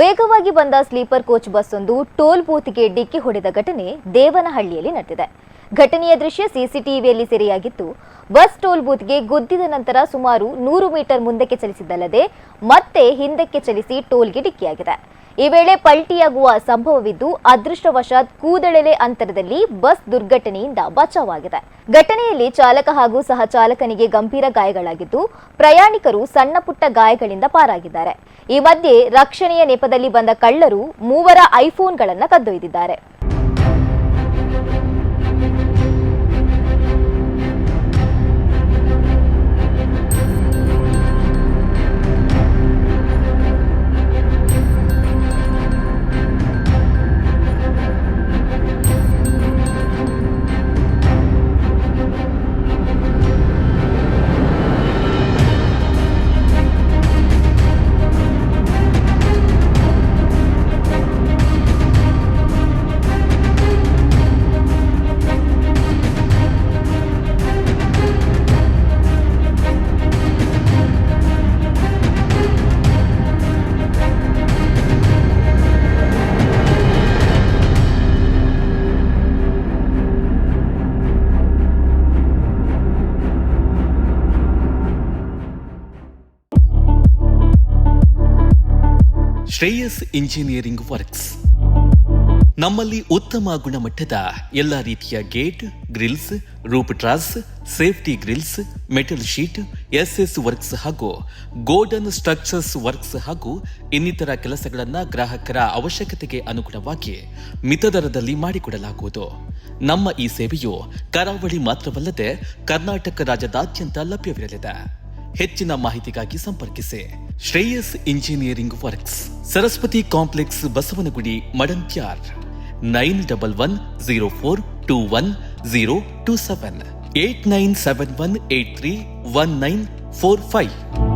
ವೇಗವಾಗಿ ಬಂದ sleeper coach bus ಒಂದು ಟೋಲ್ ಬೂತ್ಗೆ ಡಿಕ್ಕಿ ಹೊಡೆದ ಘಟನೆ ದೇವನಹಳ್ಳಿಯಲ್ಲಿ ನಡೆದಿದೆ. ಘಟನೆಯ ದೃಶ್ಯ ಸಿಸಿಟಿವಿಯಲ್ಲಿ ಸೆರೆಯಾಗಿತ್ತು. ಬಸ್ ಟೋಲ್ ಬೂತ್ಗೆ ಗುದ್ದಿದ ನಂತರ ಸುಮಾರು 100 ಮೀಟರ್ ಮುಂದಕ್ಕೆ ಚಲಿಸಿದ್ದಲ್ಲದೆ ಮತ್ತೆ ಹಿಂದಕ್ಕೆ ಚಲಿಸಿ ಟೋಲ್ಗೆ ಡಿಕ್ಕಿಯಾಗಿದೆ. ಈ ವೇಳೆ ಪಲ್ಟಿಯಾಗುವ ಸಂಭವವಿದ್ದು ಅದೃಷ್ಟವಶಾತ್ ಕೂದಳೆಲೆ ಅಂತರದಲ್ಲಿ ಬಸ್ ದುರ್ಘಟನೆಯಿಂದ ಬಚಾವಾಗಿದೆ. ಘಟನೆಯಲ್ಲಿ ಚಾಲಕ ಹಾಗೂ ಸಹ ಚಾಲಕನಿಗೆ ಗಂಭೀರ ಗಾಯಗಳಾಗಿದ್ದು ಪ್ರಯಾಣಿಕರು ಸಣ್ಣ ಪುಟ್ಟ ಗಾಯಗಳಿಂದ ಪಾರಾಗಿದ್ದಾರೆ. ಈ ಮಧ್ಯೆ ರಕ್ಷಣೆಯ ನೆಪದಲ್ಲಿ ಬಂದ ಕಳ್ಳರು 3 ಐಫೋನ್ಗಳನ್ನು ಕದ್ದೊಯ್ದಿದ್ದಾರೆ. ಶ್ರೇಯಸ್ ಇಂಜಿನಿಯರಿಂಗ್ ವರ್ಕ್ಸ್ ನಮ್ಮಲ್ಲಿ ಉತ್ತಮ ಗುಣಮಟ್ಟದ ಎಲ್ಲ ರೀತಿಯ gate, grills, roof truss, safety grills, metal sheet, SS works ಹಾಗೂ ಗೋಲ್ಡನ್ ಸ್ಟ್ರಕ್ಚರ್ಸ್ ವರ್ಕ್ಸ್ ಹಾಗೂ ಇನ್ನಿತರ ಕೆಲಸಗಳನ್ನು ಗ್ರಾಹಕರ ಅವಶ್ಯಕತೆಗೆ ಅನುಗುಣವಾಗಿ ಮಿತ ದರದಲ್ಲಿ ಮಾಡಿಕೊಡಲಾಗುವುದು. ನಮ್ಮ ಈ ಸೇವೆಯು ಕರಾವಳಿ ಮಾತ್ರವಲ್ಲದೆ ಕರ್ನಾಟಕ ರಾಜ್ಯದಾದ್ಯಂತ ಲಭ್ಯವಿರಲಿದೆ. ಹೆಚ್ಚಿನ ಮಾಹಿತಿಗಾಗಿ ಸಂಪರ್ಕಿಸಿ ಶ್ರೇಯಸ್ ಇಂಜಿನಿಯರಿಂಗ್ ವರ್ಕ್ಸ್, ಸರಸ್ವತಿ ಕಾಂಪ್ಲೆಕ್ಸ್, ಬಸವನಗುಡಿ, ಮಡಂತ್ಯಾರ್. 9104210027 8971831945.